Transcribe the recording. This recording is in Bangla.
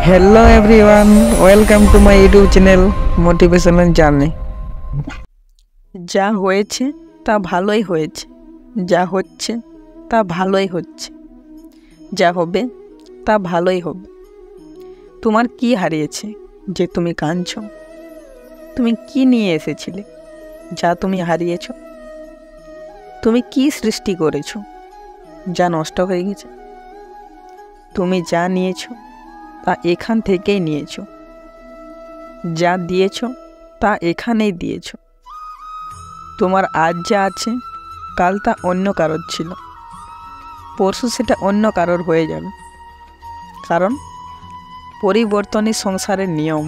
Hello everyone, welcome to my YouTube channel motivational journey. যা হয়েছে তা ভালোই হয়েছে, যা হচ্ছে তা ভালোই হচ্ছে, যা হবে তা ভালোই হবে। তোমার কি হারিয়েছে যে তুমি কাঁদছো? তুমি কি নিয়ে এসেছিলে যা তুমি হারিয়েছ? তুমি কি সৃষ্টি করেছো যা নষ্ট হয়ে গেছে? তুমি যা নিয়েছো তা এখান থেকেই নিয়েছো, যা দিয়েছো তা এখানেই দিয়েছো। তোমার আজ যা আছে কাল তা অন্য কারোর ছিল, পরশু সেটা অন্য কারোর হয়ে যাবে। কারণ পরিবর্তনই সংসারের নিয়ম।